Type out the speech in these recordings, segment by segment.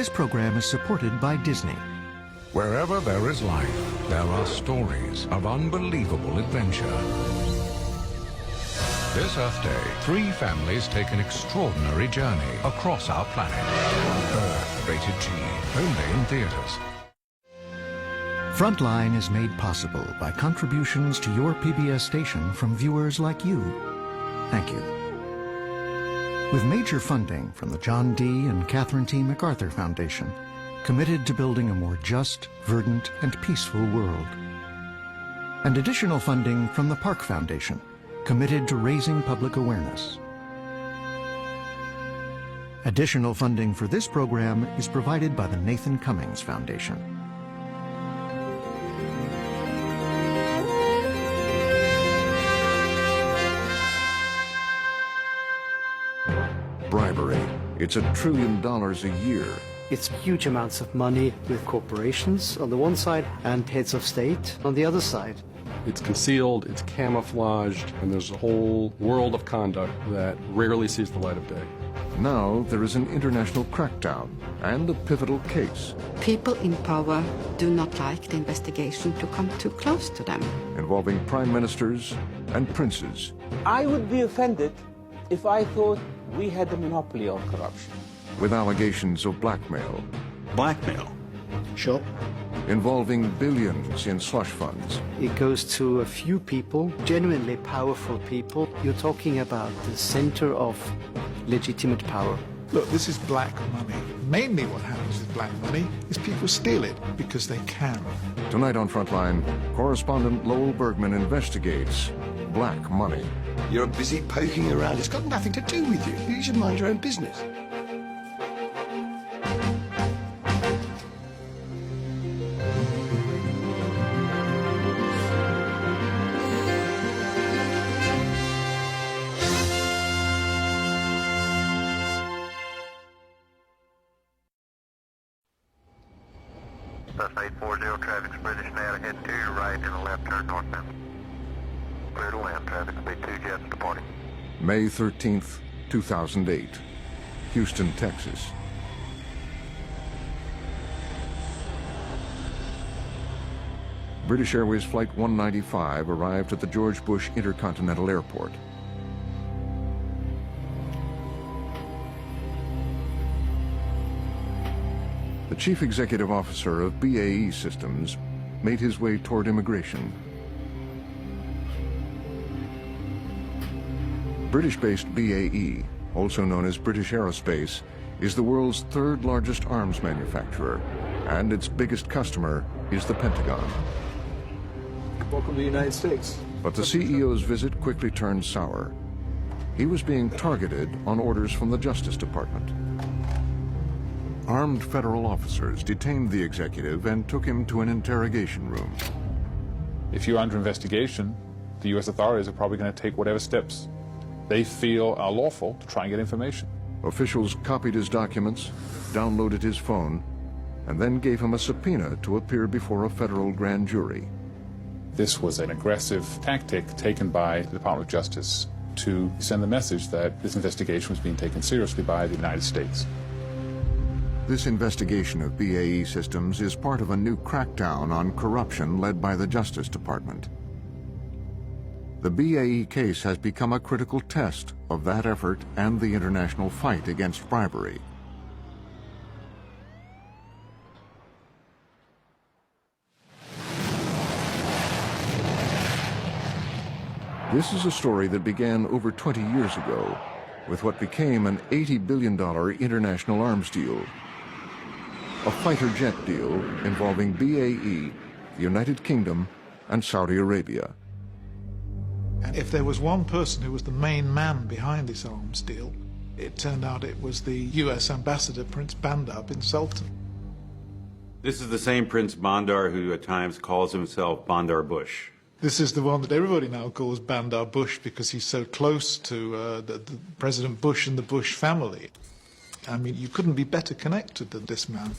This program is supported by Disney. Wherever there is life, there are stories of unbelievable adventure. This Earth Day, 3 families take an extraordinary journey across our planet. Earth, rated G, only in theaters. Frontline is made possible by contributions to your PBS station from viewers like you. Thank you. With major funding from the John D. and Catherine T. MacArthur Foundation, committed to building a more just, verdant, and peaceful world. And additional funding from the Park Foundation, committed to raising public awareness. Additional funding for this program is provided by the Nathan Cummings Foundation. Bribery. It's $1 trillion a year. It's huge amounts of money with corporations on the one side and heads of state on the other side. It's concealed, it's camouflaged, and there's a whole world of conduct that rarely sees the light of day. Now there is an international crackdown and a pivotal case. People in power do not like the investigation to come too close to them. Involving prime ministers and princes. I would be offended if I thought we had a monopoly on corruption. With allegations of blackmail. Blackmail? Sure. Involving billions in slush funds. It goes to a few people, genuinely powerful people. You're talking about the center of legitimate power. Look, this is black money. Mainly what happens with black money is people steal it because they can. Tonight on Frontline, correspondent Lowell Bergman investigates black money. You're busy poking around. It's got nothing to do with you. You should mind your own business. Bus 840, traffic's British now, head to your right and a left turn northbound. Clear to land, traffic, speed 2 jets departing. May 13th, 2008. Houston, Texas. British Airways Flight 195 arrived at the George Bush Intercontinental Airport. The chief executive officer of BAE Systems made his way toward immigration. British-based BAE, also known as British Aerospace, is the world's 3rd largest arms manufacturer, and its biggest customer is the Pentagon. Welcome to the United States. But the CEO's visit quickly turned sour. He was being targeted on orders from the Justice Department. Armed federal officers detained the executive and took him to an interrogation room. If you're under investigation, the U.S. authorities are probably going to take whatever steps they feel are lawful to try and get information. Officials copied his documents, downloaded his phone, and then gave him a subpoena to appear before a federal grand jury. This was an aggressive tactic taken by the Department of Justice to send the message that this investigation was being taken seriously by the United States. This investigation of BAE Systems is part of a new crackdown on corruption led by the Justice Department. The BAE case has become a critical test of that effort and the international fight against bribery. This is a story that began over 20 years ago with what became an $80 billion international arms deal. A fighter jet deal involving BAE, the United Kingdom, and Saudi Arabia. And if there was one person who was the main man behind this arms deal, it turned out it was the US ambassador, Prince Bandar bin Sultan. This is the same Prince Bandar who at times calls himself Bandar Bush. This is the one that everybody now calls Bandar Bush because he's so close to the President Bush and the Bush family. I mean, you couldn't be better connected than this man.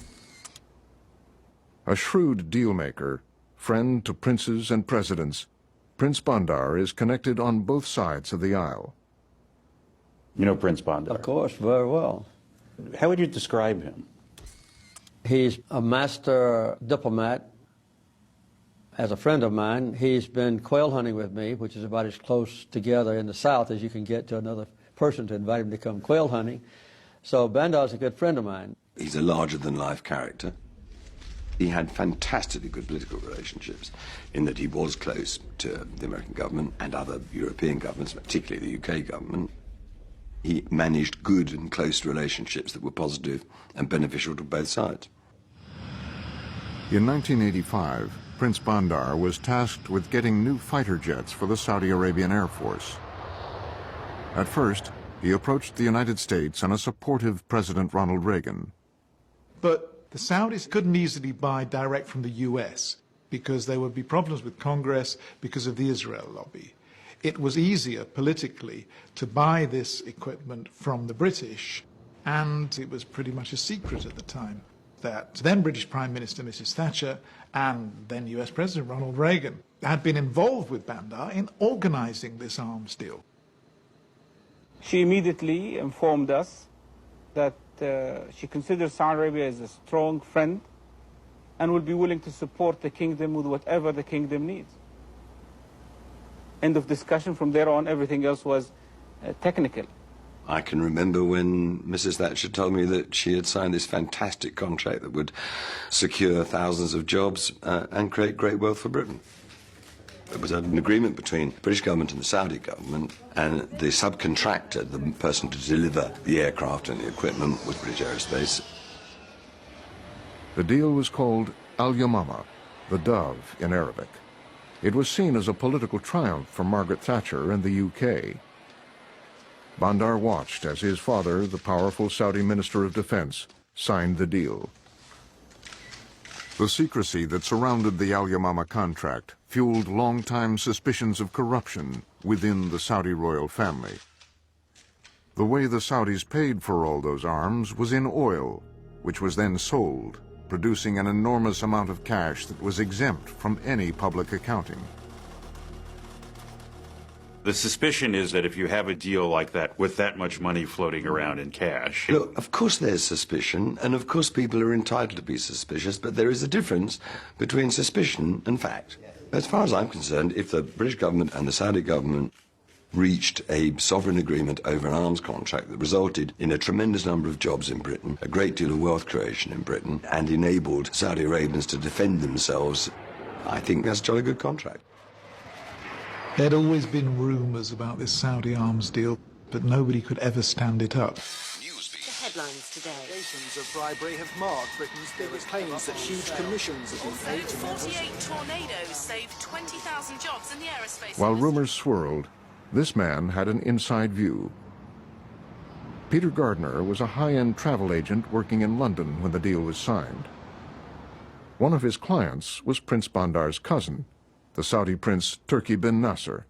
A shrewd dealmaker, friend to princes and presidents, Prince Bandar is connected on both sides of the aisle. You know Prince Bandar? Of course, very well. How would you describe him? He's a master diplomat. As a friend of mine, he's been quail hunting with me, which is about as close together in the South as you can get to another person to invite him to come quail hunting. So Bandar's a good friend of mine. He's a larger-than-life character. He had fantastically good political relationships in that he was close to the American government and other European governments, particularly the UK government. He managed good and close relationships that were positive and beneficial to both sides. In 1985, Prince Bandar was tasked with getting new fighter jets for the Saudi Arabian Air Force. At first, he approached the United States and a supportive President Ronald Reagan. But the Saudis couldn't easily buy direct from the US because there would be problems with Congress because of the Israel lobby. It was easier politically to buy this equipment from the British, and it was pretty much a secret at the time that then British Prime Minister Mrs. Thatcher and then US President Ronald Reagan had been involved with Bandar in organizing this arms deal. She immediately informed us that she considers Saudi Arabia as a strong friend and will be willing to support the kingdom with whatever the kingdom needs. End of discussion. From there on, everything else was technical. I can remember when Mrs. Thatcher told me that she had signed this fantastic contract that would secure thousands of jobs and create great wealth for Britain. It was an agreement between the British government and the Saudi government, and the subcontractor, the person to deliver the aircraft and the equipment, was British Aerospace. The deal was called Al-Yamama, the dove in Arabic. It was seen as a political triumph for Margaret Thatcher and the UK. Bandar watched as his father, the powerful Saudi Minister of Defense, signed the deal. The secrecy that surrounded the Al-Yamama contract fueled long-time suspicions of corruption within the Saudi royal family. The way the Saudis paid for all those arms was in oil, which was then sold, producing an enormous amount of cash that was exempt from any public accounting. The suspicion is that if you have a deal like that with that much money floating around in cash... Look, of course there's suspicion, and of course people are entitled to be suspicious, but there is a difference between suspicion and fact. As far as I'm concerned, if the British government and the Saudi government reached a sovereign agreement over an arms contract that resulted in a tremendous number of jobs in Britain, a great deal of wealth creation in Britain, and enabled Saudi Arabians to defend themselves, I think that's a jolly good contract. There'd always been rumours about this Saudi arms deal, but nobody could ever stand it up. The headlines today. Allegations of bribery have marred Britain's biggest claims that huge commissions have been paid to 48 tornadoes saved 20,000 jobs in the aerospace. While rumors swirled, this man had an inside view. Peter Gardner was a high-end travel agent working in London when the deal was signed. One of his clients was Prince Bandar's cousin, the Saudi Prince Turki bin Nasser.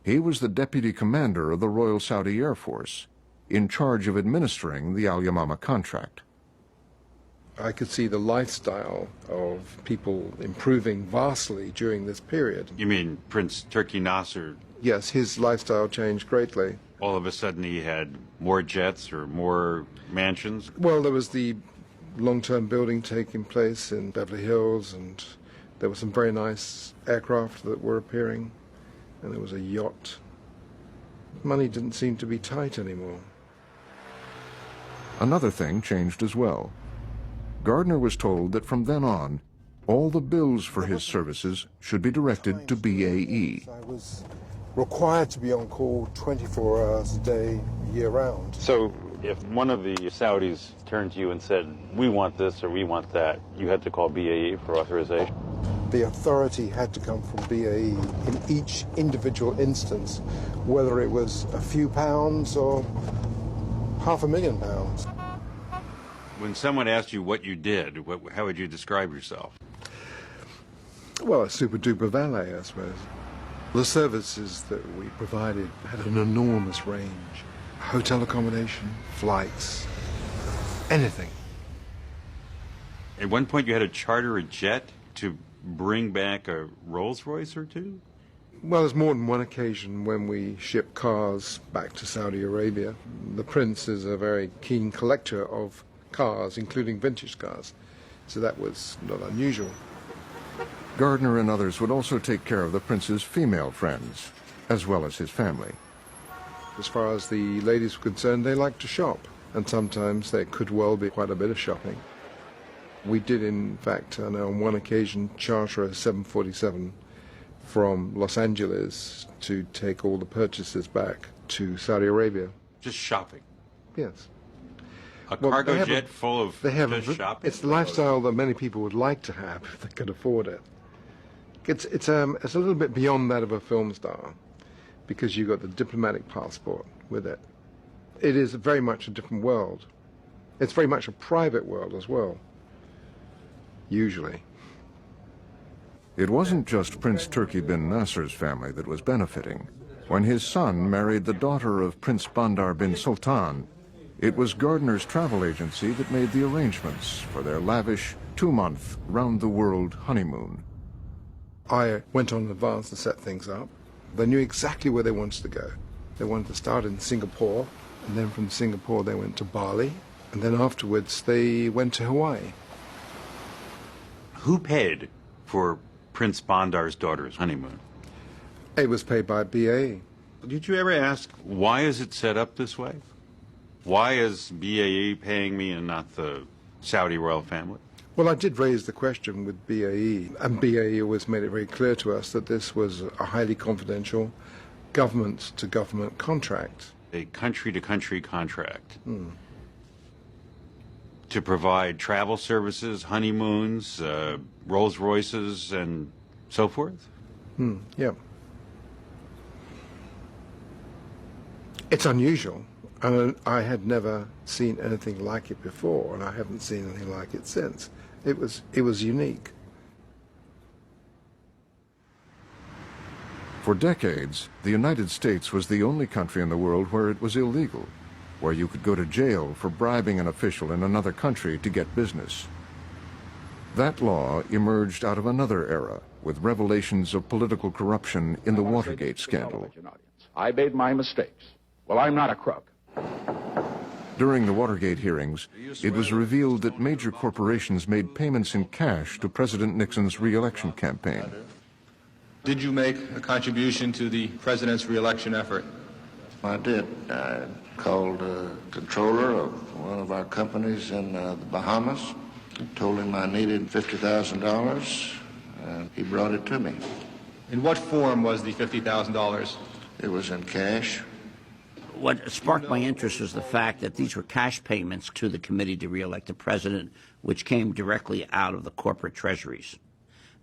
He was the deputy commander of the Royal Saudi Air Force, in charge of administering the Al-Yamama contract. I could see the lifestyle of people improving vastly during this period. You mean Prince Turki Nasser? Yes, his lifestyle changed greatly. All of a sudden he had more jets or more mansions? Well, there was the long-term building taking place in Beverly Hills, and there were some very nice aircraft that were appearing, and there was a yacht. Money didn't seem to be tight anymore. Another thing changed as well. Gardner was told that from then on, all the bills for his services should be directed to BAE. I was required to be on call 24 hours a day, year-round. So if one of the Saudis turned to you and said, we want this or we want that, you had to call BAE for authorization? The authority had to come from BAE in each individual instance, whether it was a few pounds or £500,000. When someone asked you what you did, how would you describe yourself? Well, a super-duper valet, I suppose. The services that we provided had an enormous range. Hotel accommodation, flights, anything. At one point you had to charter a jet to bring back a Rolls-Royce or two? Well, there's more than one occasion when we ship cars back to Saudi Arabia. The Prince is a very keen collector of cars, including vintage cars. So that was not unusual. Gardner and others would also take care of the prince's female friends, as well as his family. As far as the ladies were concerned, they liked to shop, and sometimes there could well be quite a bit of shopping. We did, in fact, on one occasion, charter a 747 from Los Angeles to take all the purchases back to Saudi Arabia. Just shopping? Yes. A cargo jet full of just shopping? It's the lifestyle that many people would like to have if they could afford it. It's a little bit beyond that of a film star, because you've got the diplomatic passport with it. It is very much a different world. It's very much a private world as well, usually. It wasn't just Prince Turki bin Nasser's family that was benefiting. When his son married the daughter of Prince Bandar bin Sultan, it was Gardner's travel agency that made the arrangements for their lavish 2-month round-the-world honeymoon. I went on in advance to set things up. They knew exactly where they wanted to go. They wanted to start in Singapore, and then from Singapore they went to Bali, and then afterwards they went to Hawaii. Who paid for Prince Bandar's daughter's honeymoon? It was paid by BAE. Did you ever ask, why is it set up this way? Why is BAE paying me and not the Saudi royal family? Well, I did raise the question with BAE, and BAE always made it very clear to us that this was a highly confidential government-to-government contract. A country-to-country contract. To provide travel services, honeymoons, Rolls-Royces, and so forth? Yeah. It's unusual. And I had never seen anything like it before, and I haven't seen anything like it since. It was unique. For decades, the United States was the only country in the world where it was illegal, where you could go to jail for bribing an official in another country to get business. That law emerged out of another era, with revelations of political corruption in the Watergate scandal. I made my mistakes. Well, I'm not a crook. During the Watergate hearings, it was revealed that major corporations made payments in cash to President Nixon's re-election campaign. Did you make a contribution to the president's re-election effort? I did. I called the controller of one of our companies in the Bahamas, told him I needed $50,000, and he brought it to me. In what form was the $50,000? It was in cash. What sparked my interest was the fact that these were cash payments to the committee to re-elect the president, which came directly out of the corporate treasuries.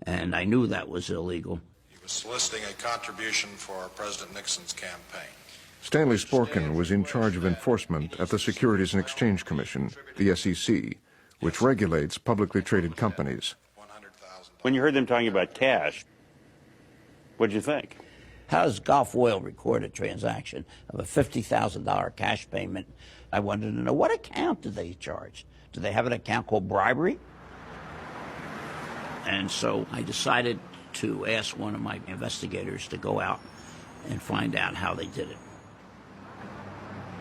And I knew that was illegal. He was soliciting a contribution for President Nixon's campaign. Stanley Sporkin was in charge of enforcement at the Securities and Exchange Commission, the SEC, which regulates publicly traded companies. When you heard them talking about cash, what did you think? How does Gulf Oil record a transaction of a $50,000 cash payment? I wanted to know, what account did they charge? Do they have an account called Bribery? And so I decided to ask one of my investigators to go out and find out how they did it.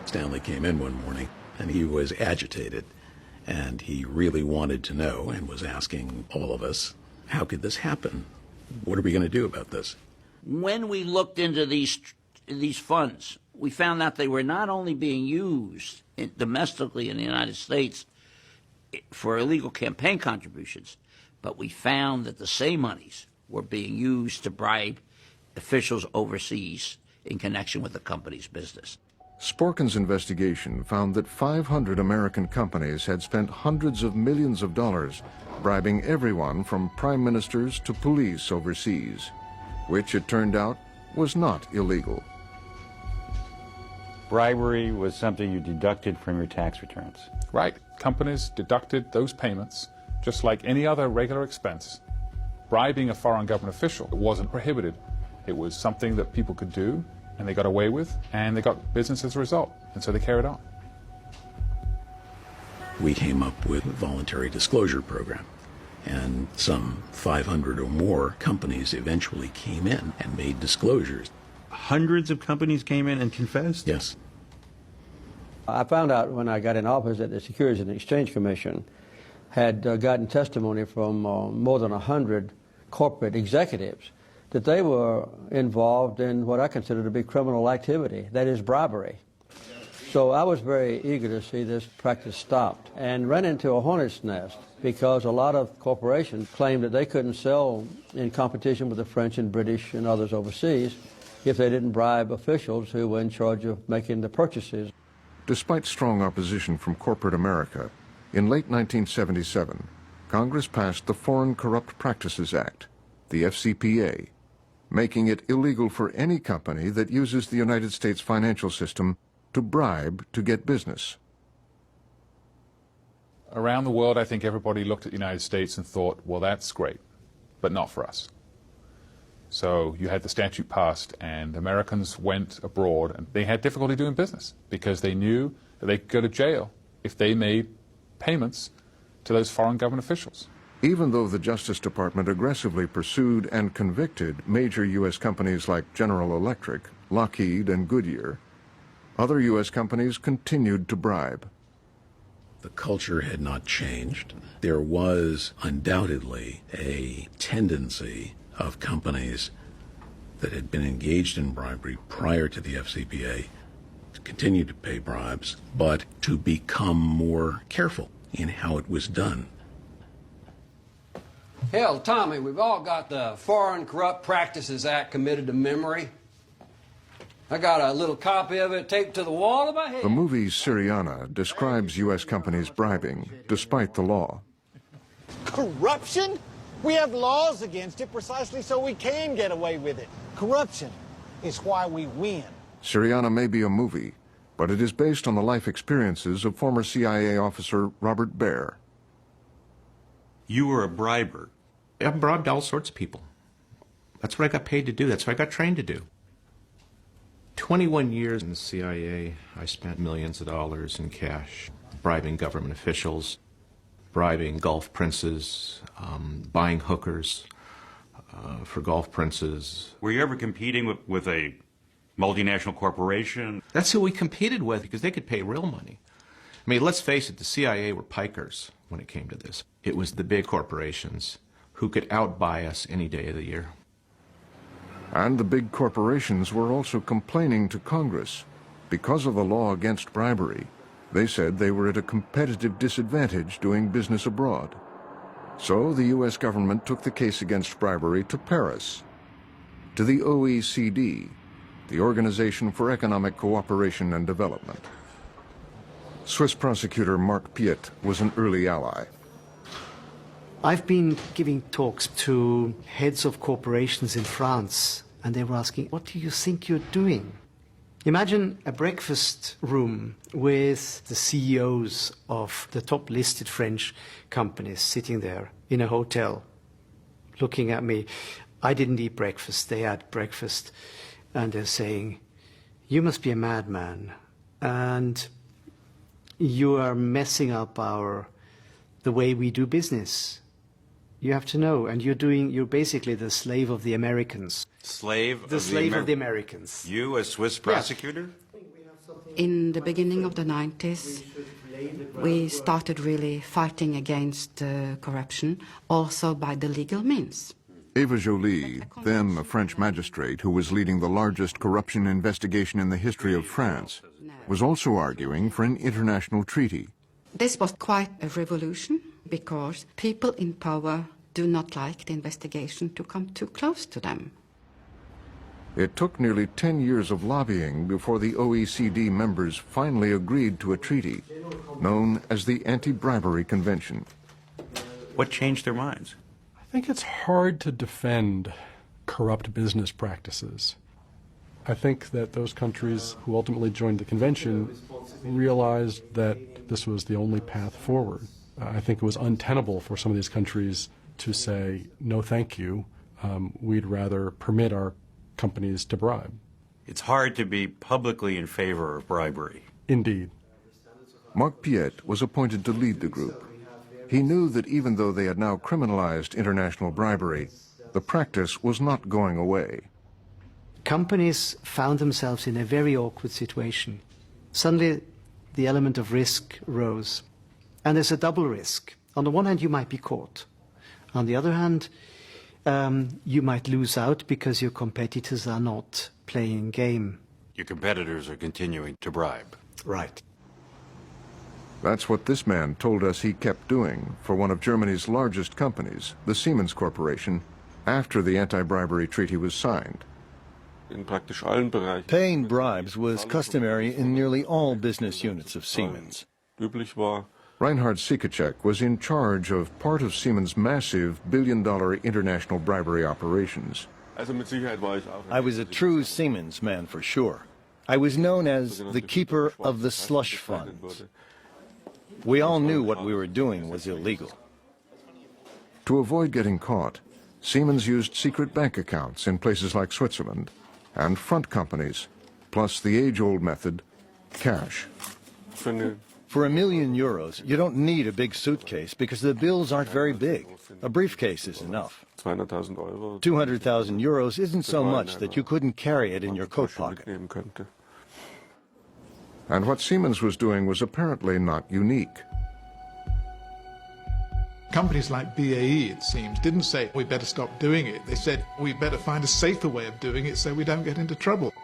Stanley came in one morning, and he was agitated, and he really wanted to know and was asking all of us, how could this happen? What are we going to do about this? When we looked into these funds, we found out they were not only being used domestically in the United States for illegal campaign contributions, but we found that the same monies were being used to bribe officials overseas in connection with the company's business. Sporkin's investigation found that 500 American companies had spent hundreds of millions of dollars bribing everyone from prime ministers to police overseas, which, it turned out, was not illegal. Bribery was something you deducted from your tax returns. Right. Companies deducted those payments just like any other regular expense. Bribing a foreign government official wasn't prohibited. It was something that people could do, and they got away with, and they got business as a result, and so they carried on. We came up with a voluntary disclosure program, and some 500 or more companies eventually came in and made disclosures. Hundreds of companies came in and confessed? Yes. I found out when I got in office that the Securities and Exchange Commission had gotten testimony from more than 100 corporate executives that they were involved in what I consider to be criminal activity, that is bribery. So I was very eager to see this practice stopped and ran into a hornet's nest because a lot of corporations claimed that they couldn't sell in competition with the French and British and others overseas if they didn't bribe officials who were in charge of making the purchases. Despite strong opposition from corporate America, in late 1977, Congress passed the Foreign Corrupt Practices Act, the FCPA, making it illegal for any company that uses the United States financial system to bribe to get business. Around the world, I think everybody looked at the United States and thought, well, that's great, but not for us. So you had the statute passed, and Americans went abroad, and they had difficulty doing business because they knew that they could go to jail if they made payments to those foreign government officials. Even though the Justice Department aggressively pursued and convicted major U.S. companies like General Electric, Lockheed, and Goodyear, other U.S. companies continued to bribe. The culture had not changed. There was undoubtedly a tendency of companies that had been engaged in bribery prior to the FCPA to continue to pay bribes, but to become more careful in how it was done. Hell, Tommy, we've all got the Foreign Corrupt Practices Act committed to memory. I got a little copy of it taped to the wall of my head. The movie Syriana describes U.S. companies bribing, despite the law. Corruption? We have laws against it precisely so we can get away with it. Corruption is why we win. Syriana may be a movie, but it is based on the life experiences of former CIA officer Robert Baer. You were a briber. I bribed all sorts of people. That's what I got paid to do. That's what I got trained to do. 21 years in the CIA, I spent millions of dollars in cash, bribing government officials, bribing Gulf princes, buying hookers for Gulf princes. Were you ever competing with a multinational corporation? That's who we competed with because they could pay real money. I mean, let's face it, the CIA were pikers when it came to this. It was the big corporations who could outbuy us any day of the year. And the big corporations were also complaining to Congress. Because of the law against bribery, they said they were at a competitive disadvantage doing business abroad. So the U.S. government took the case against bribery to Paris, to the OECD, the Organization for Economic Cooperation and Development. Swiss prosecutor Marc Piet was an early ally. I've been giving talks to heads of corporations in France, and they were asking, what do you think you're doing? Imagine a breakfast room with the CEOs of the top listed French companies sitting there in a hotel, looking at me. I didn't eat breakfast, they had breakfast, and they're saying, you must be a madman, and you are messing up the way we do business. You have to know, and you're basically the slave of the Americans. Slave? The slave of the Americans. You, a Swiss prosecutor? In the beginning of the 90s, we started really fighting against corruption, also by the legal means. Eva Joly, then a French magistrate who was leading the largest corruption investigation in the history of France, was also arguing for an international treaty. This was quite a revolution because people in power do not like the investigation to come too close to them. It took nearly 10 years of lobbying before the OECD members finally agreed to a treaty known as the Anti-Bribery Convention. What changed their minds? I think it's hard to defend corrupt business practices. I think that those countries who ultimately joined the convention realized that this was the only path forward. I think it was untenable for some of these countries to say, no thank you, we'd rather permit our companies to bribe. It's hard to be publicly in favor of bribery. Indeed. Marc Piet was appointed to lead the group. He knew that even though they had now criminalized international bribery, the practice was not going away. Companies found themselves in a very awkward situation. Suddenly, the element of risk rose. And there's a double risk. On the one hand, you might be caught. On the other hand, you might lose out because your competitors are not playing game. Your competitors are continuing to bribe. Right. That's what this man told us he kept doing for one of Germany's largest companies, the Siemens Corporation, after the anti-bribery treaty was signed. Paying bribes was customary in nearly all business units of Siemens. Reinhard Sikacek was in charge of part of Siemens' massive billion-dollar international bribery operations. I was a true Siemens man for sure. I was known as the keeper of the slush funds. We all knew what we were doing was illegal. To avoid getting caught, Siemens used secret bank accounts in places like Switzerland and front companies, plus the age-old method, cash. For €1 million, you don't need a big suitcase because the bills aren't very big. A briefcase is enough. €200,000 isn't so much that you couldn't carry it in your coat pocket. And what Siemens was doing was apparently not unique. Companies like BAE, it seems, didn't say, we better stop doing it. They said, we better find a safer way of doing it so we don't get into trouble.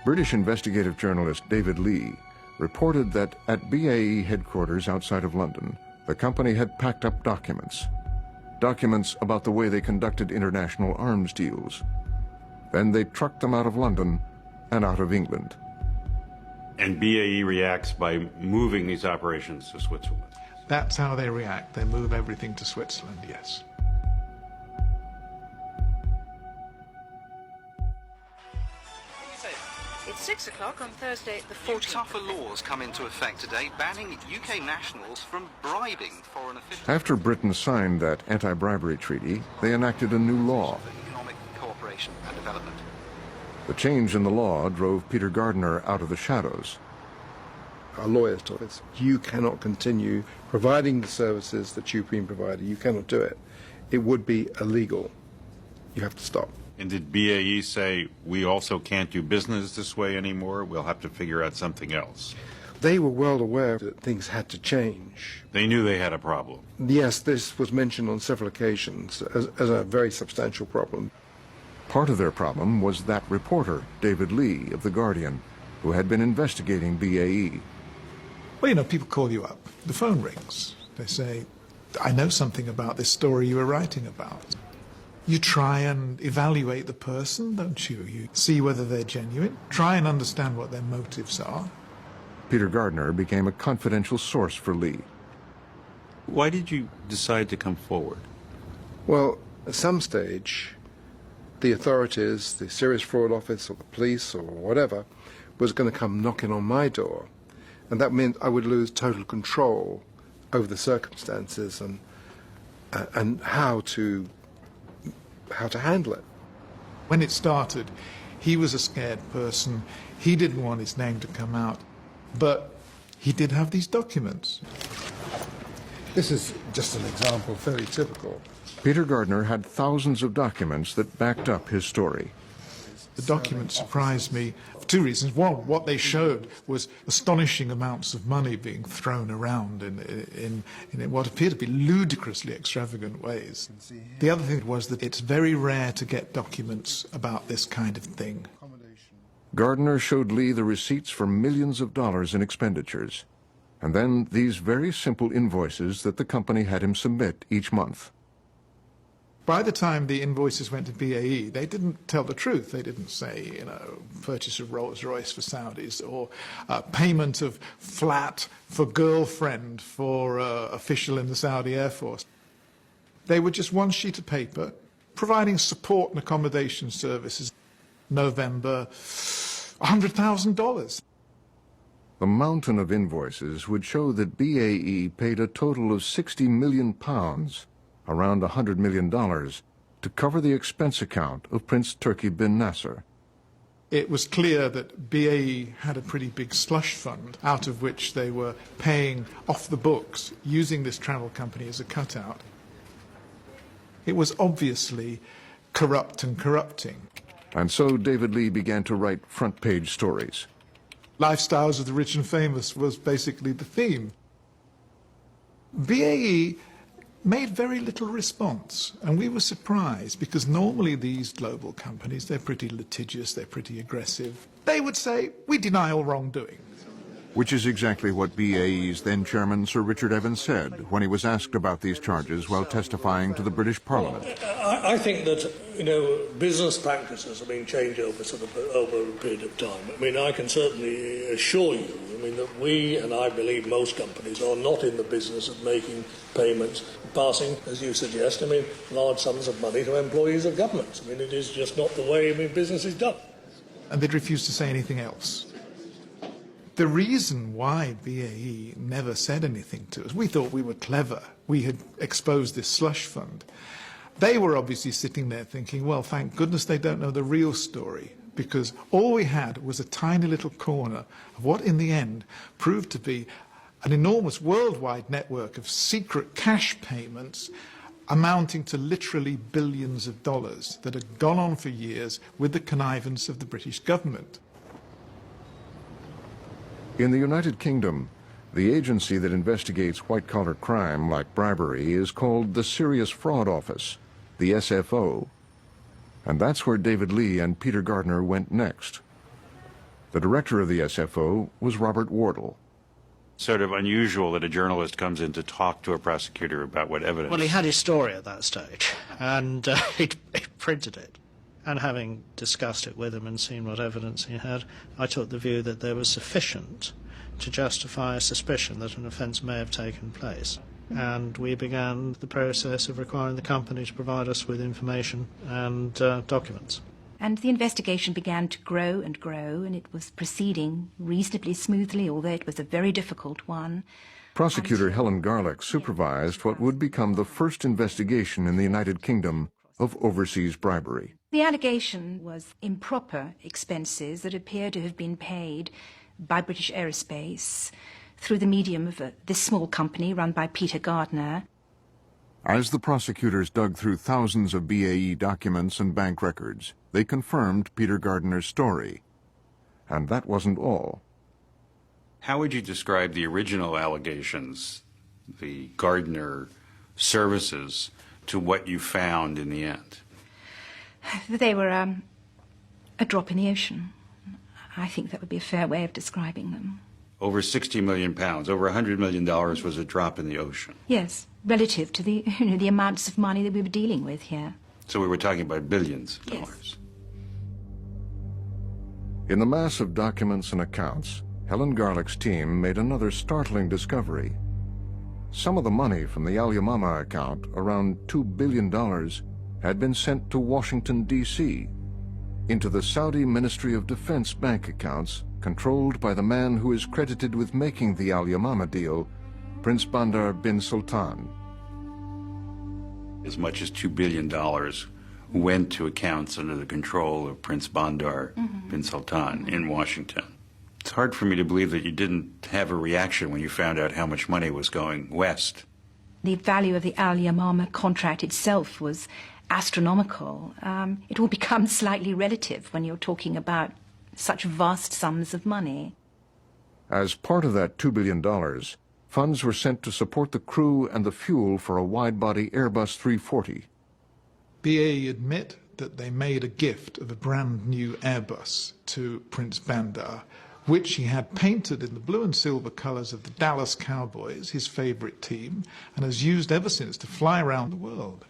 British investigative journalist David Lee reported that at BAE headquarters outside of London, the company had packed up documents about the way they conducted international arms deals. Then they trucked them out of London and out of England. And BAE reacts by moving these operations to Switzerland. That's how they react. They move everything to Switzerland, yes. It's 6 o'clock on Thursday, the 14th. Tougher laws come into effect today, banning UK nationals from bribing foreign officials. After Britain signed that anti-bribery treaty, they enacted a new law. Economic cooperation and development. The change in the law drove Peter Gardner out of the shadows. Our lawyers told us, you cannot continue providing the services that you've been providing. You cannot do it. It would be illegal. You have to stop. And did BAE say, we also can't do business this way anymore? We'll have to figure out something else. They were well aware that things had to change. They knew they had a problem. Yes, this was mentioned on several occasions as a very substantial problem. Part of their problem was that reporter, David Lee of The Guardian, who had been investigating BAE. Well, you know, people call you up. The phone rings. They say, I know something about this story you were writing about. You try and evaluate the person, don't you? You see whether they're genuine, try and understand what their motives are. Peter Gardner became a confidential source for Lee. Why did you decide to come forward? Well, at some stage, the authorities, the Serious Fraud Office or the police or whatever, was going to come knocking on my door. And that meant I would lose total control over the circumstances and how to handle it. When it started, he was a scared person. He didn't want his name to come out, but he did have these documents. This is just an example, very typical. Peter Gardner had thousands of documents that backed up his story. The documents surprised me for two reasons. One, what they showed was astonishing amounts of money being thrown around in what appeared to be ludicrously extravagant ways. The other thing was that it's very rare to get documents about this kind of thing. Gardner showed Lee the receipts for millions of dollars in expenditures, and then these very simple invoices that the company had him submit each month. By the time the invoices went to BAE, they didn't tell the truth. They didn't say, you know, purchase of Rolls-Royce for Saudis or payment of flat for girlfriend for official in the Saudi Air Force. They were just one sheet of paper providing support and accommodation services. November, $100,000. The mountain of invoices would show that BAE paid a total of £60 million, around $100 million, to cover the expense account of Prince Turki bin Nasser. It was clear that BAE had a pretty big slush fund, out of which they were paying off the books, using this travel company as a cutout. It was obviously corrupt and corrupting. And so David Lee began to write front-page stories. Lifestyles of the rich and famous was basically the theme. BAE made very little response, and we were surprised because normally these global companies, they're pretty litigious, they're pretty aggressive. They would say, we deny all wrongdoing. Which is exactly what BAE's then chairman, Sir Richard Evans, said when he was asked about these charges while testifying to the British Parliament. I think that, business practices are being changed over a period of time. I mean, I can certainly assure you, that we, and I believe most companies, are not in the business of making payments, passing, as you suggest, large sums of money to employees of governments. It is just not the way, business is done. And they'd refuse to say anything else. The reason why BAE never said anything to us, we thought we were clever. We had exposed this slush fund. They were obviously sitting there thinking, well, thank goodness they don't know the real story, because all we had was a tiny little corner of what in the end proved to be an enormous worldwide network of secret cash payments amounting to literally billions of dollars that had gone on for years with the connivance of the British government. In the United Kingdom, the agency that investigates white-collar crime like bribery is called the Serious Fraud Office, the SFO. And that's where David Lee and Peter Gardner went next. The director of the SFO was Robert Wardle. Sort of unusual that a journalist comes in to talk to a prosecutor about what evidence. Well, he had his story at that stage, and he printed it. And having discussed it with him and seen what evidence he had, I took the view that there was sufficient to justify a suspicion that an offence may have taken place. And we began the process of requiring the company to provide us with information and documents. And the investigation began to grow, and it was proceeding reasonably smoothly, although it was a very difficult one. Prosecutor Helen Garlick supervised what would become the first investigation in the United Kingdom of overseas bribery. The allegation was improper expenses that appear to have been paid by British Aerospace through the medium of this small company run by Peter Gardner. As the prosecutors dug through thousands of BAE documents and bank records, they confirmed Peter Gardner's story. And that wasn't all. How would you describe the original allegations, the Gardner services, to what you found in the end? They were a drop in the ocean. I think that would be a fair way of describing them. Over 60 million pounds, over $100 million was a drop in the ocean. Yes, relative to the, the amounts of money that we were dealing with here. So we were talking about billions of dollars. Yes. In the mass of documents and accounts, Helen Garlick's team made another startling discovery. Some of the money from the Al Yamama account, around $2 billion, had been sent to Washington, D.C., into the Saudi Ministry of Defense bank accounts controlled by the man who is credited with making the Al Yamama deal, Prince Bandar bin Sultan. As much as $2 billion went to accounts under the control of Prince Bandar bin Sultan in Washington. It's hard for me to believe that you didn't have a reaction when you found out how much money was going west. The value of the Al Yamama contract itself was astronomical. It all becomes slightly relative when you're talking about such vast sums of money. As part of that $2 billion, funds were sent to support the crew and the fuel for a wide-body Airbus 340. BAE admit that they made a gift of a brand new Airbus to Prince Bandar, which he had painted in the blue and silver colours of the Dallas Cowboys, his favourite team, and has used ever since to fly around the world.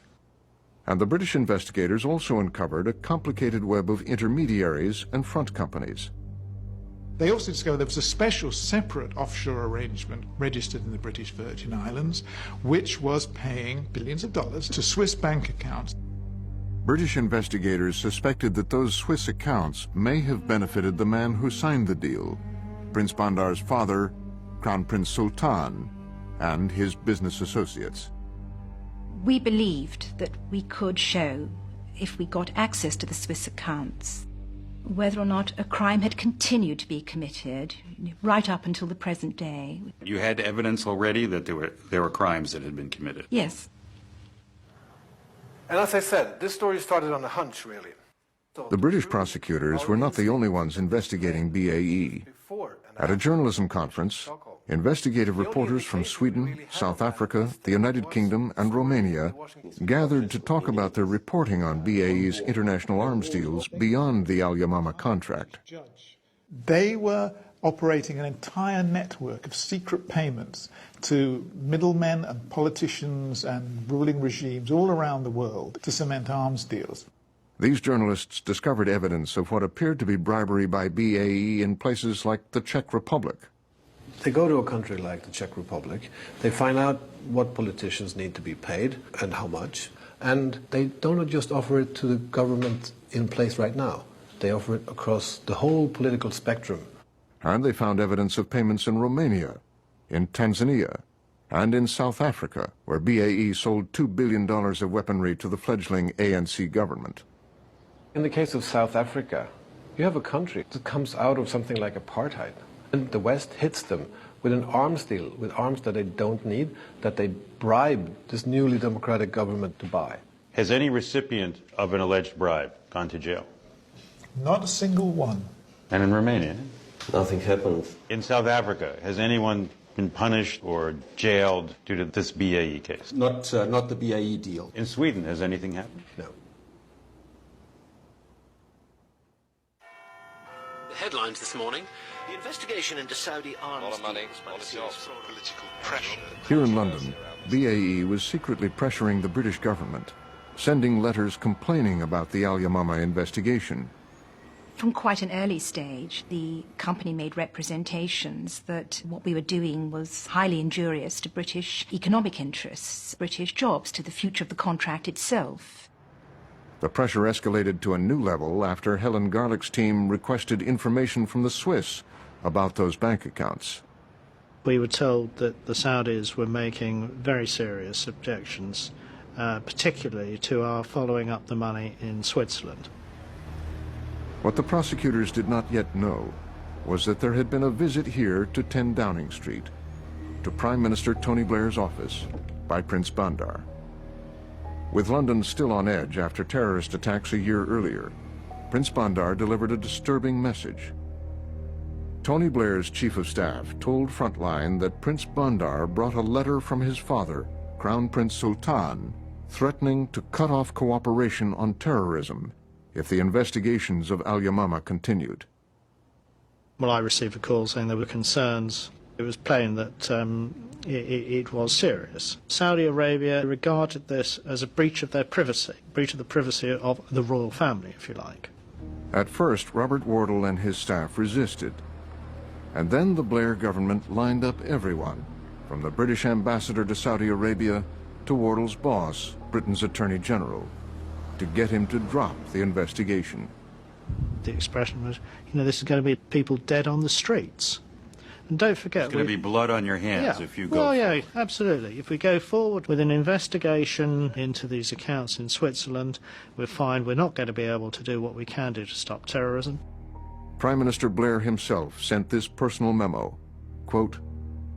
And the British investigators also uncovered a complicated web of intermediaries and front companies. They also discovered there was a special separate offshore arrangement registered in the British Virgin Islands, which was paying billions of dollars to Swiss bank accounts. British investigators suspected that those Swiss accounts may have benefited the man who signed the deal, Prince Bandar's father, Crown Prince Sultan, and his business associates. We believed that we could show, if we got access to the Swiss accounts, whether or not a crime had continued to be committed right up until the present day. You had evidence already that there were crimes that had been committed? Yes. And as I said, this story started on a hunch, really. The British prosecutors were not the only ones investigating BAE. At a journalism conference, investigative reporters from Sweden, South Africa, the United Kingdom, and Romania gathered to talk about their reporting on BAE's international arms deals beyond the Al Yamama contract. They were operating an entire network of secret payments to middlemen and politicians and ruling regimes all around the world to cement arms deals. These journalists discovered evidence of what appeared to be bribery by BAE in places like the Czech Republic. They go to a country like the Czech Republic, they find out what politicians need to be paid and how much, and they don't just offer it to the government in place right now. They offer it across the whole political spectrum. And they found evidence of payments in Romania, in Tanzania, and in South Africa, where BAE sold $2 billion of weaponry to the fledgling ANC government. In the case of South Africa, you have a country that comes out of something like apartheid, and the West hits them with an arms deal, with arms that they don't need, that they bribe this newly democratic government to buy. Has any recipient of an alleged bribe gone to jail? Not a single one. And in Romania? Nothing happened. In South Africa, has anyone been punished or jailed due to this BAE case? Not the BAE deal. In Sweden, has anything happened? No. The headlines this morning: the investigation into Saudi arms deals by the serious political pressure. Here in London, BAE was secretly pressuring the British government, sending letters complaining about the Al Yamama investigation. From quite an early stage, the company made representations that what we were doing was highly injurious to British economic interests, British jobs, to the future of the contract itself. The pressure escalated to a new level after Helen Garlick's team requested information from the Swiss about those bank accounts. We were told that the Saudis were making very serious objections, particularly to our following up the money in Switzerland. What the prosecutors did not yet know was that there had been a visit here to 10 Downing Street, to Prime Minister Tony Blair's office, by Prince Bandar. With London still on edge after terrorist attacks a year earlier, Prince Bandar delivered a disturbing message. Tony Blair's chief of staff told Frontline that Prince Bandar brought a letter from his father, Crown Prince Sultan, threatening to cut off cooperation on terrorism if the investigations of Al Yamama continued. Well, I received a call saying there were concerns. It was plain that it was serious. Saudi Arabia regarded this as a breach of their privacy, breach of the privacy of the royal family, if you like. At first, Robert Wardle and his staff resisted. And then the Blair government lined up everyone, from the British ambassador to Saudi Arabia to Wardle's boss, Britain's Attorney General, to get him to drop the investigation. The expression was, this is going to be people dead on the streets. And don't forget... There's going to be blood on your hands if you go... Well, yeah, absolutely. If we go forward with an investigation into these accounts in Switzerland, we'll find we're not going to be able to do what we can do to stop terrorism. Prime Minister Blair himself sent this personal memo, quote,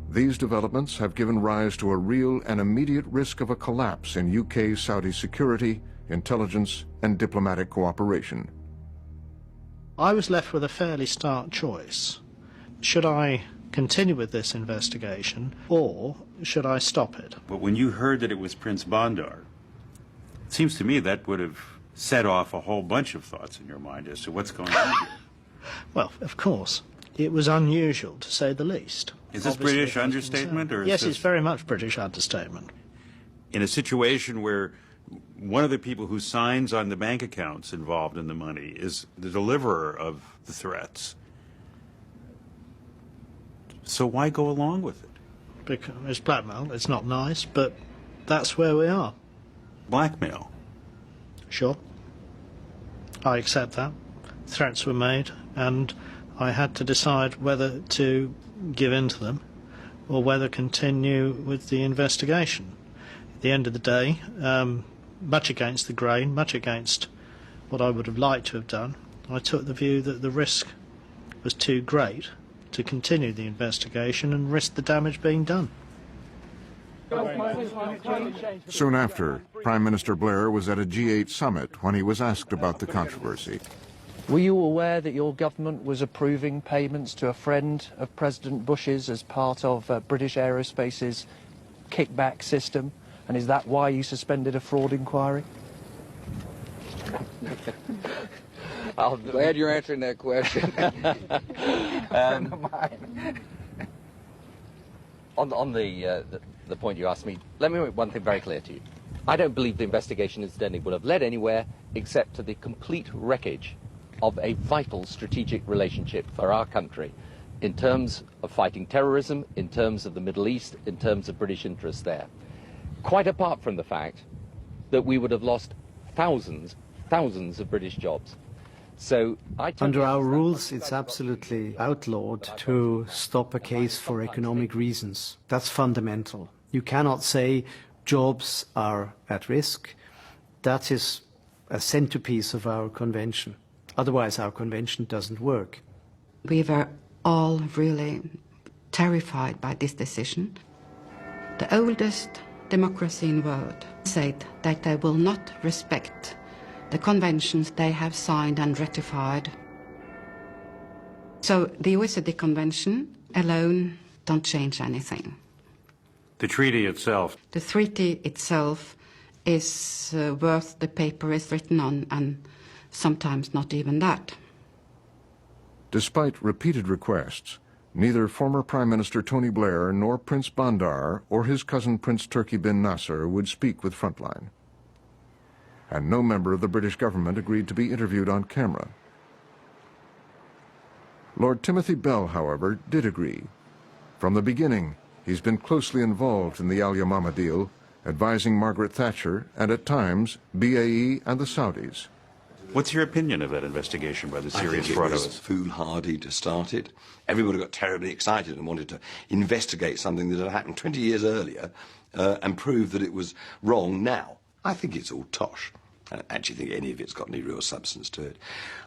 "These developments have given rise to a real and immediate risk of a collapse in UK-Saudi security, intelligence, and diplomatic cooperation." I was left with a fairly stark choice. Should I continue with this investigation, or should I stop it? But when you heard that it was Prince Bandar, it seems to me that would have set off a whole bunch of thoughts in your mind as to what's going on here. Well, of course. It was unusual, to say the least. Is this Obviously, British understatement? Or yes, is it's very much British understatement. In a situation where one of the people who signs on the bank accounts involved in the money is the deliverer of the threats. So why go along with it? Because it's blackmail. It's not nice, but that's where we are. Blackmail? Sure. I accept that. Threats were made, and I had to decide whether to give in to them or whether continue with the investigation. At the end of the day, much against the grain, much against what I would have liked to have done, I took the view that the risk was too great to continue the investigation and risk the damage being done. Soon after, Prime Minister Blair was at a G8 summit when he was asked about the controversy. Were you aware that your government was approving payments to a friend of President Bush's as part of British Aerospace's kickback system? And is that why you suspended a fraud inquiry? I'm glad you're answering that question. On the point you asked me, let me make one thing very clear to you. I don't believe the investigation incidentally would have led anywhere except to the complete wreckage of a vital strategic relationship for our country in terms of fighting terrorism, in terms of the Middle East, in terms of British interests there. Quite apart from the fact that we would have lost thousands of British jobs. So under our rules, it's absolutely outlawed to stop a case for economic reasons. That's fundamental. You cannot say jobs are at risk. That is a centerpiece of our convention. Otherwise, our convention doesn't work. We were all really terrified by this decision. The oldest democracy in the world said that they will not respect the conventions they have signed and ratified. So the OECD Convention alone don't change anything. The treaty itself. The treaty itself is worth the paper it's written on, and sometimes not even that. Despite repeated requests, neither former Prime Minister Tony Blair nor Prince Bandar or his cousin Prince Turki bin Nasser would speak with Frontline. And no member of the British government agreed to be interviewed on camera. Lord Timothy Bell, however, did agree. From the beginning, he's been closely involved in the Al Yamama deal, advising Margaret Thatcher and, at times, BAE and the Saudis. What's your opinion of that investigation by the serious fraud? I think it was foolhardy to start it. Everybody got terribly excited and wanted to investigate something that had happened 20 years earlier and prove that it was wrong now. I think it's all tosh. I don't actually think any of it's got any real substance to it.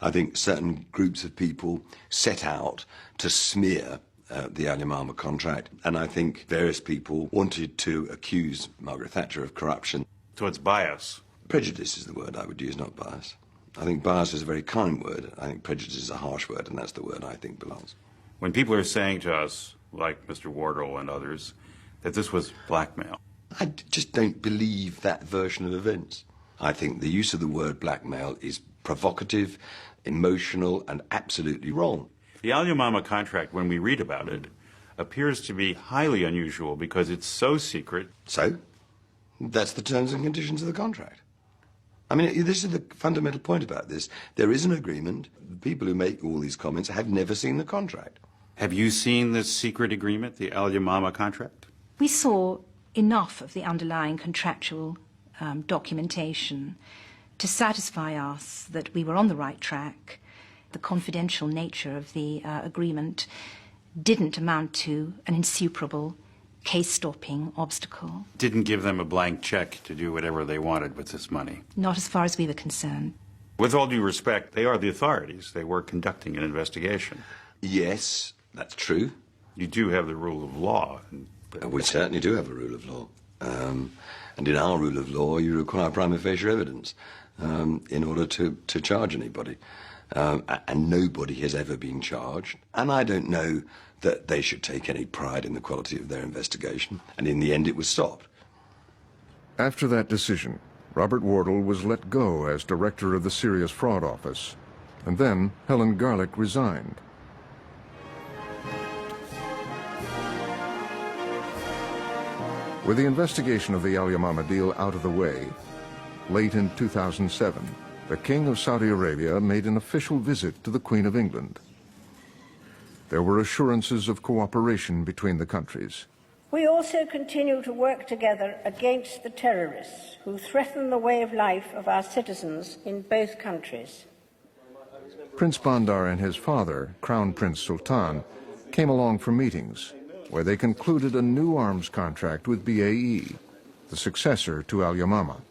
I think certain groups of people set out to smear the Al Yamama contract, and I think various people wanted to accuse Margaret Thatcher of corruption. So it's bias? Prejudice is the word I would use, not bias. I think bias is a very kind word. I think prejudice is a harsh word, and that's the word I think belongs. When people are saying to us, like Mr. Wardle and others, that this was blackmail. I just don't believe that version of events. I think the use of the word blackmail is provocative, emotional, and absolutely wrong. The Al Yamama contract, when we read about it, appears to be highly unusual because it's so secret. So? That's the terms and conditions of the contract. I mean, this is the fundamental point about this. There is an agreement. The people who make all these comments have never seen the contract. Have you seen this secret agreement, the Al Yamama contract? We saw enough of the underlying contractual documentation to satisfy us that we were on the right track. The confidential nature of the agreement didn't amount to an insuperable case-stopping obstacle. Didn't give them a blank check to do whatever they wanted with this money? Not as far as we were concerned. With all due respect, they are the authorities. They were conducting an investigation. Yes, that's true. You do have the rule of law. We certainly do have a rule of law. And in our rule of law, you require prima facie evidence in order to charge anybody. And nobody has ever been charged. And I don't know that they should take any pride in the quality of their investigation. And in the end, it was stopped. After that decision, Robert Wardle was let go as director of the Serious Fraud Office. And then Helen Garlick resigned. With the investigation of the Al Yamama deal out of the way, late in 2007, the King of Saudi Arabia made an official visit to the Queen of England. There were assurances of cooperation between the countries. We also continue to work together against the terrorists who threaten the way of life of our citizens in both countries. Prince Bandar and his father, Crown Prince Sultan, came along for meetings where they concluded a new arms contract with BAE, the successor to Al Yamama,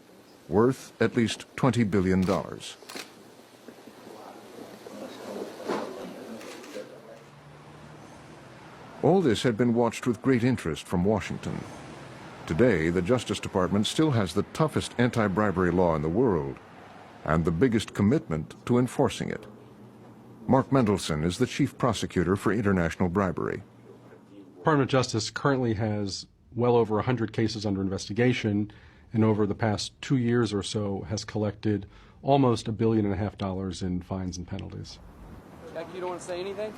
worth at least $20 billion. All this had been watched with great interest from Washington. Today, the Justice Department still has the toughest anti-bribery law in the world and the biggest commitment to enforcing it. Mark Mendelson is the chief prosecutor for international bribery. The Department of Justice currently has well over 100 cases under investigation, and over the past 2 years or so has collected almost $1.5 billion in fines and penalties. Jack, you don't want to say anything?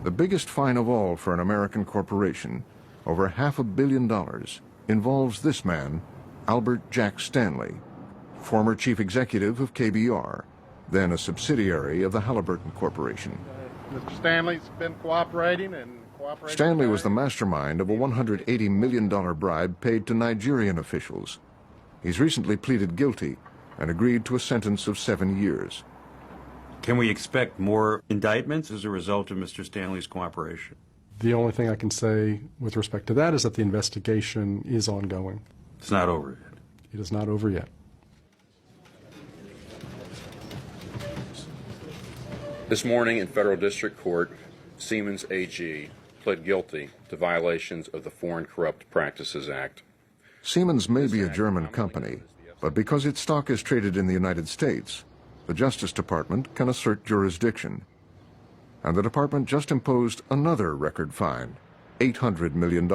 The biggest fine of all for an American corporation, over $500 million, involves this man, Albert Jack Stanley, former chief executive of KBR, then a subsidiary of the Halliburton Corporation. Mr. Stanley's been cooperating and cooperating. Stanley was the mastermind of a $180 million bribe paid to Nigerian officials. He's recently pleaded guilty and agreed to a sentence of 7 years. Can we expect more indictments as a result of Mr. Stanley's cooperation? The only thing I can say with respect to that is that the investigation is ongoing. It's not over yet. It is not over yet. This morning in Federal District Court, Siemens AG pled guilty to violations of the Foreign Corrupt Practices Act. Siemens may be a German company, but because its stock is traded in the United States, the Justice Department can assert jurisdiction. And the department just imposed another record fine, $800 million.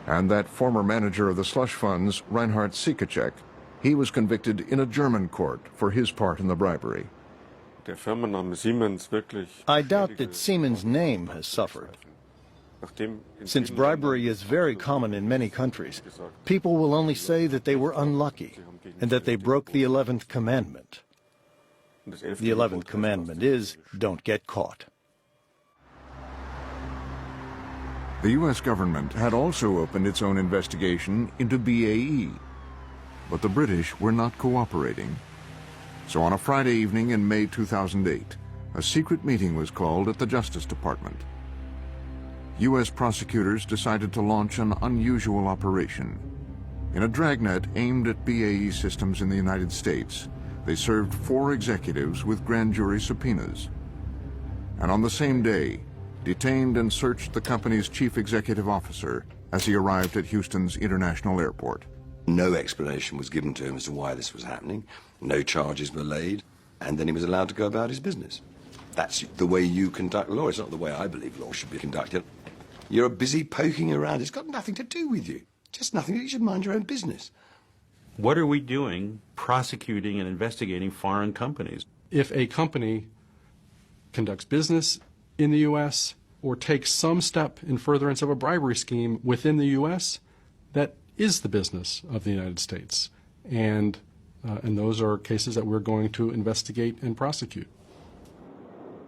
And that former manager of the slush funds, Reinhard Sikacek, he was convicted in a German court for his part in the bribery. I doubt that Siemens' name has suffered. Since bribery is very common in many countries, people will only say that they were unlucky and that they broke the 11th commandment. The 11th commandment is, don't get caught. The U.S. government had also opened its own investigation into BAE, but the British were not cooperating. So on a Friday evening in May 2008, a secret meeting was called at the Justice Department. U.S. prosecutors decided to launch an unusual operation. In a dragnet aimed at BAE Systems in the United States, they served 4 executives with grand jury subpoenas. And on the same day, detained and searched the company's chief executive officer as he arrived at Houston's International Airport. No explanation was given to him as to why this was happening. No charges were laid, and then he was allowed to go about his business. That's the way you conduct law. It's not the way I believe law should be conducted. You're busy poking around. It's got nothing to do with you. Just nothing. You should mind your own business. What are we doing prosecuting and investigating foreign companies? If a company conducts business in the U.S. or takes some step in furtherance of a bribery scheme within the U.S., that is the business of the United States. And those are cases that we're going to investigate and prosecute.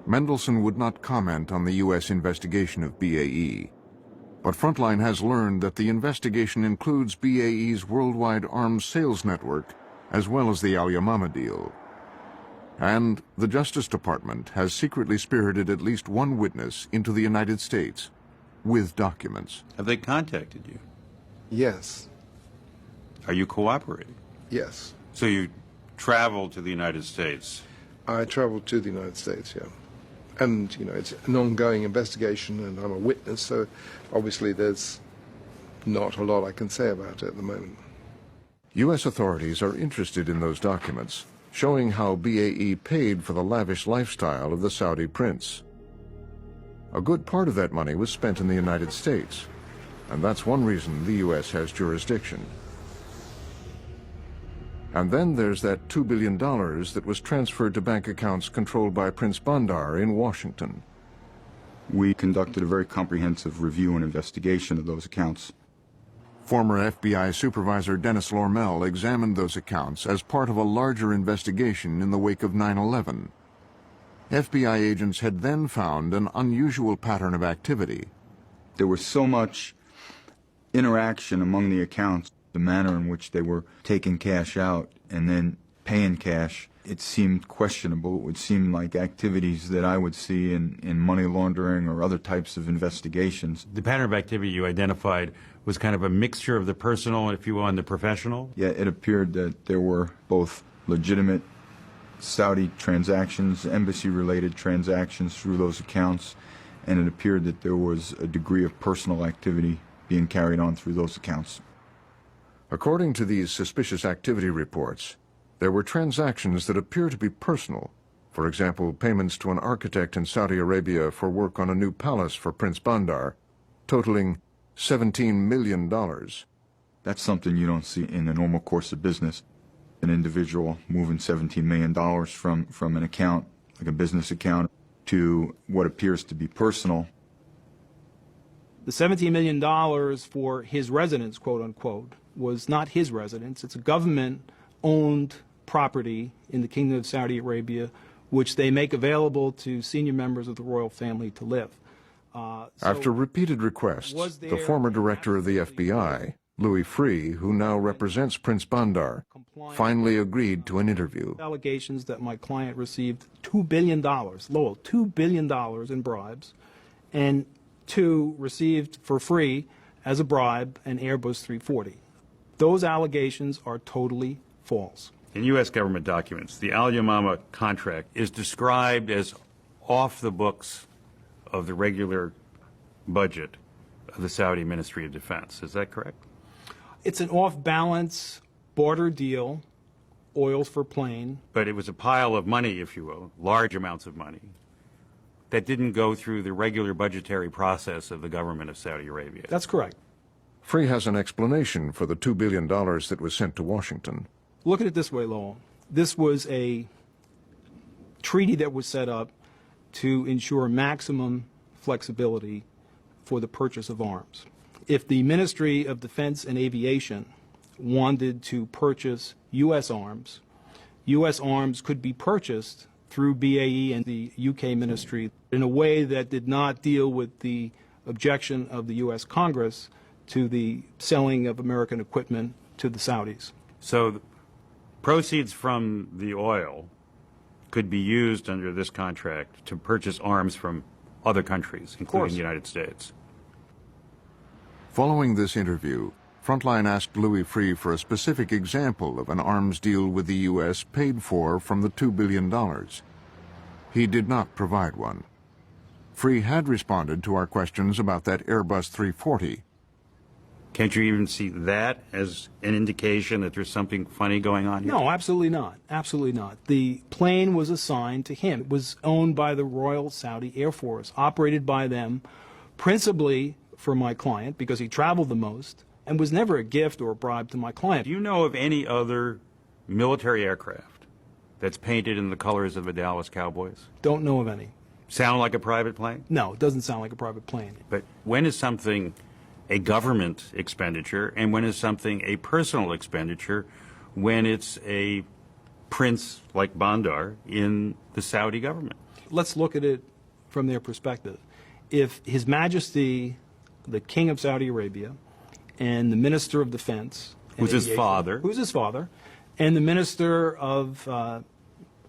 Mendelson would not comment on the U.S. investigation of BAE, but Frontline has learned that the investigation includes BAE's worldwide arms sales network, as well as the Al Yamama deal. And the Justice Department has secretly spirited at least one witness into the United States with documents. Have they contacted you? Yes. Are you cooperating? Yes. So you traveled to the United States? I traveled to the United States, yeah. And, you know, it's an ongoing investigation and I'm a witness, so obviously there's not a lot I can say about it at the moment. U.S. authorities are interested in those documents, showing how BAE paid for the lavish lifestyle of the Saudi prince. A good part of that money was spent in the United States, and that's one reason the U.S. has jurisdiction. And then there's that $2 billion that was transferred to bank accounts controlled by Prince Bandar in Washington. We conducted a very comprehensive review and investigation of those accounts. Former FBI Supervisor Dennis Lormel examined those accounts as part of a larger investigation in the wake of 9/11. FBI agents had then found an unusual pattern of activity. There was so much interaction among the accounts, the manner in which they were taking cash out and then paying cash, it seemed questionable. It would seem like activities that I would see in money laundering or other types of investigations. The pattern of activity you identified was kind of a mixture of the personal, if you will, and the professional? Yeah, it appeared that there were both legitimate Saudi transactions, embassy-related transactions through those accounts, and it appeared that there was a degree of personal activity being carried on through those accounts. According to these suspicious activity reports, there were transactions that appear to be personal, For example, payments to an architect in Saudi Arabia for work on a new palace for Prince Bandar, totaling $17 million. That's something you don't see in the normal course of business. An individual moving $17 million from an account, like a business account, to what appears to be personal. The $17 million for his residence, quote unquote, was not his residence. It's a government-owned property in the Kingdom of Saudi Arabia, which they make available to senior members of the royal family to live. After repeated requests, the former director of the FBI, Louis Freeh, who now represents Prince Bandar, finally agreed to an interview. Allegations that my client received $2 billion, Lowell, $2 billion in bribes, and two received for free as a bribe an Airbus 340. Those allegations are totally false. In U.S. government documents, the Al Yamama contract is described as off the books of the regular budget of the Saudi Ministry of Defense. Is that correct? It's an off-balance border deal, oils for plane. But it was a pile of money, if you will, large amounts of money, that didn't go through the regular budgetary process of the government of Saudi Arabia. That's correct. Freeh has an explanation for the $2 billion that was sent to Washington. Look at it this way, Lowell. This was a treaty that was set up to ensure maximum flexibility for the purchase of arms. If the Ministry of Defense and Aviation wanted to purchase U.S. arms could be purchased through BAE and the UK ministry in a way that did not deal with the objection of the U.S. Congress to the selling of American equipment to the Saudis. So proceeds from the oil could be used under this contract to purchase arms from other countries, including the United States. Following this interview, Frontline asked Louis Freeh for a specific example of an arms deal with the U.S. paid for from the $2 billion. He did not provide one. Freeh had responded to our questions about that Airbus 340. Can't you even see that as an indication that there's something funny going on here? No, absolutely not. Absolutely not. The plane was assigned to him. It was owned by the Royal Saudi Air Force, operated by them principally for my client because he traveled the most, and was never a gift or a bribe to my client. Do you know of any other military aircraft that's painted in the colors of the Dallas Cowboys? Don't know of any. Sound like a private plane? No, it doesn't sound like a private plane. But when is something a government expenditure, and when is something a personal expenditure when it's a prince like Bandar in the Saudi government? Let's look at it from their perspective. If His Majesty, the King of Saudi Arabia, and the Minister of Defense, who's his father, and the Minister of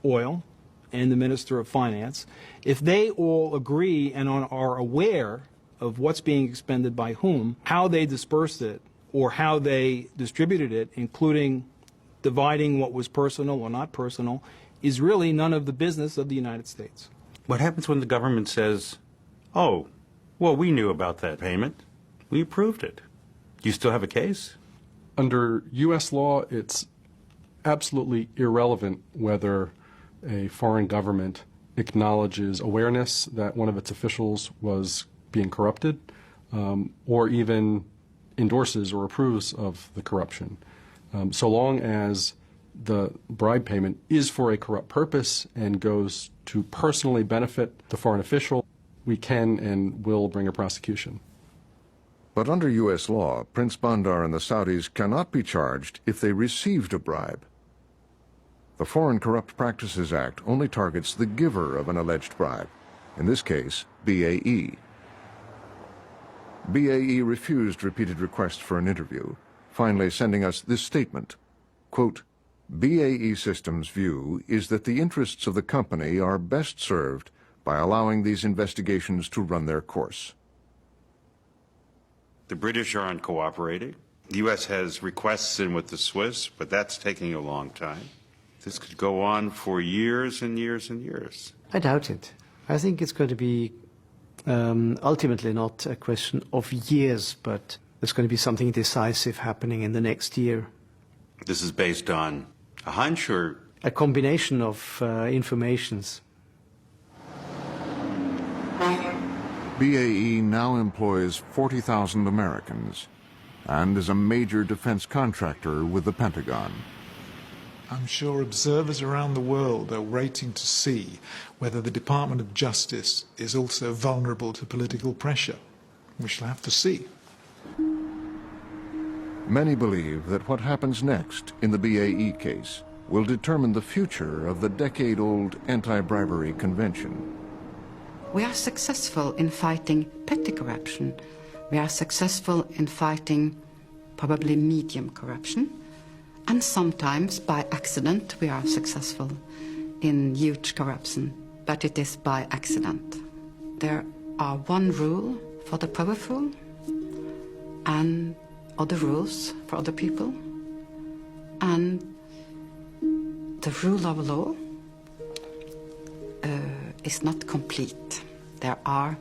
Oil, and the Minister of Finance, if they all agree and are aware of what's being expended by whom, how they dispersed it, or how they distributed it, including dividing what was personal or not personal, is really none of the business of the United States. What happens when the government says, oh, well, we knew about that payment. We approved it. Do you still have a case? Under U.S. law, it's absolutely irrelevant whether a foreign government acknowledges awareness that one of its officials was being corrupted, or even endorses or approves of the corruption. So long as the bribe payment is for a corrupt purpose and goes to personally benefit the foreign official, we can and will bring a prosecution. But under U.S. law, Prince Bandar and the Saudis cannot be charged if they received a bribe. The Foreign Corrupt Practices Act only targets the giver of an alleged bribe, in this case, BAE. BAE refused repeated requests for an interview, finally sending us this statement, quote, BAE Systems' view is that the interests of the company are best served by allowing these investigations to run their course. The British aren't cooperating. The U.S. has requests in with the Swiss, but that's taking a long time. This could go on for years and years and years. I doubt it. I think it's going to be ultimately not a question of years, but there's going to be something decisive happening in the next year. This is based on a hunch, or a combination of informations. BAE now employs 40,000 Americans and is a major defense contractor with the Pentagon. I'm sure observers around the world are waiting to see whether the Department of Justice is also vulnerable to political pressure. We shall have to see. Many believe that what happens next in the BAE case will determine the future of the decade-old anti-bribery convention. We are successful in fighting petty corruption. We are successful in fighting probably medium corruption. And sometimes, by accident, we are successful in huge corruption. But it is by accident. There are one rule for the powerful and other rules for other people. And the rule of law is not complete. There are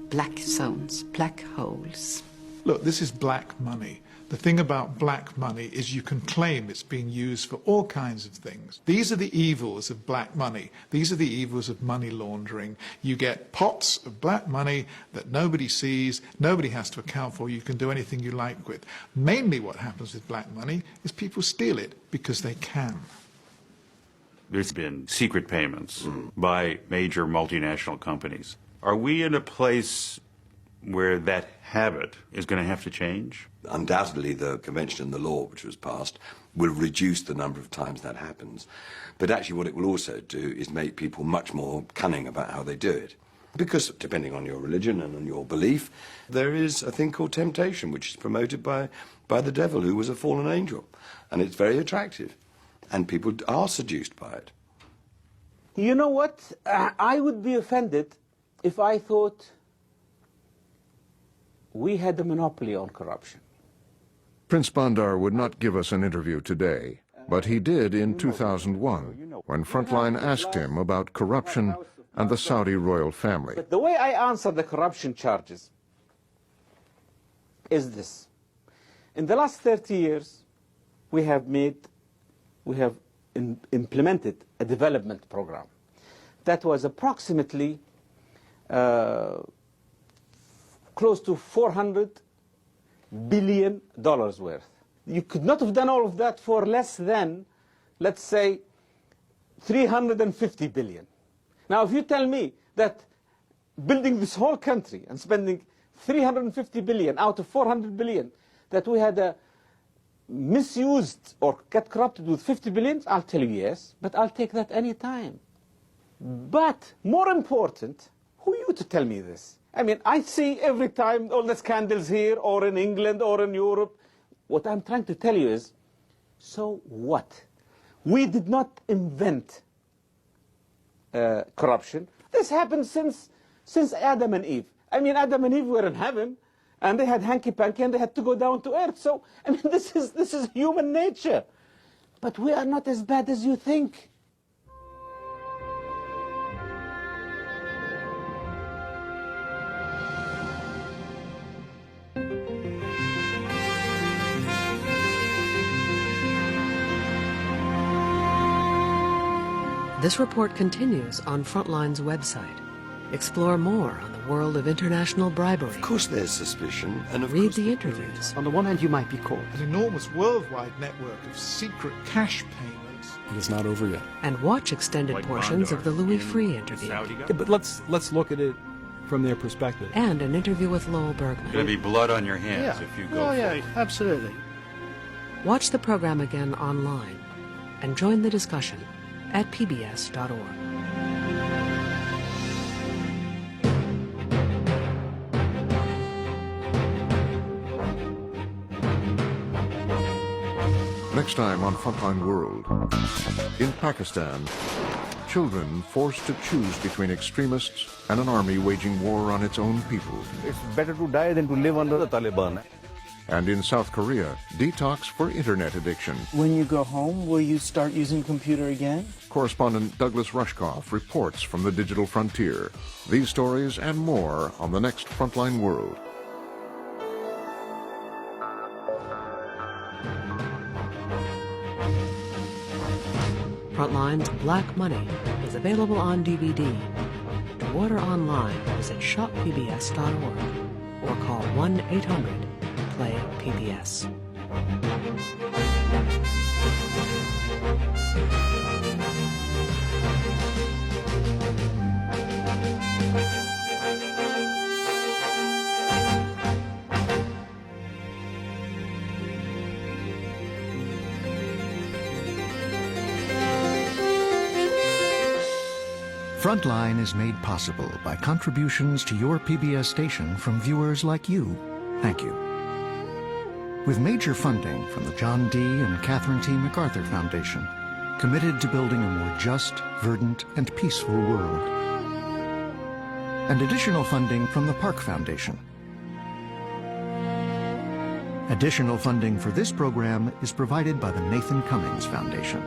black zones, black holes. Look, this is black money. The thing about black money is you can claim it's being used for all kinds of things. These are the evils of black money. These are the evils of money laundering. You get pots of black money that nobody sees, nobody has to account for, you can do anything you like with. Mainly what happens with black money is people steal it because they can. There's been secret payments by major multinational companies. Are we in a place where that habit is going to have to change? Undoubtedly, the convention and the law which was passed will reduce the number of times that happens. But actually what it will also do is make people much more cunning about how they do it. Because depending on your religion and on your belief, there is a thing called temptation, which is promoted by the devil, who was a fallen angel. And it's very attractive. And people are seduced by it. You know what? I would be offended if I thought we had a monopoly on corruption. Prince Bandar would not give us an interview today, but he did in 2001, when Frontline asked him about corruption and the Saudi royal family. But the way I answer the corruption charges is this. In the last 30 years, we have implemented a development program that was approximately close to $400 billion worth. You could not have done all of that for less than, let's say, 350 billion. Now, if you tell me that building this whole country and spending 350 billion out of 400 billion, that we had misused or got corrupted with 50 billion, I'll tell you yes, but I'll take that any time. But more important, who are you to tell me this? I mean, I see every time all the scandals here or in England or in Europe. What I'm trying to tell you is, so what? We did not invent corruption. This happened since Adam and Eve. I mean, Adam and Eve were in heaven, and they had hanky-panky, and they had to go down to earth. So, I mean, this is human nature. But we are not as bad as you think. This report continues on Frontline's website. Explore more on the world of international bribery. Of course there's suspicion, and of Read course the interviews. On the one hand, you might be caught. An enormous worldwide network of secret cash payments. It is not over yet. And watch extended portions of the Louis Freeh interview. Yeah, but let's look at it from their perspective. And an interview with Lowell Bergman. There's going to be blood on your hands if you go. Oh, yeah, absolutely. Watch the program again online and join the discussion at pbs.org. Next time on Frontline World. In Pakistan, children forced to choose between extremists and an army waging war on its own people. It's better to die than to live under the Taliban. And in South Korea, detox for internet addiction. When you go home, will you start using the computer again? Correspondent Douglas Rushkoff reports from the digital frontier. These stories and more on the next Frontline World. Frontline's Black Money is available on DVD. To order online, visit shoppbs.org or call 1-800-PLAY-PBS. Frontline is made possible by contributions to your PBS station from viewers like you. Thank you. With major funding from the John D. and Catherine T. MacArthur Foundation, committed to building a more just, verdant, and peaceful world. And additional funding from the Park Foundation. Additional funding for this program is provided by the Nathan Cummings Foundation.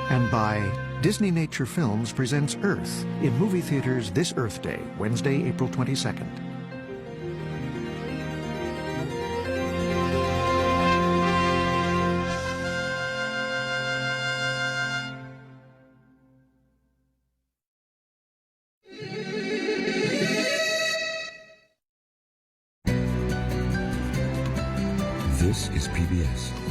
And by Disney Nature Films presents Earth in movie theaters this Earth Day, Wednesday, April 22nd. This is PBS.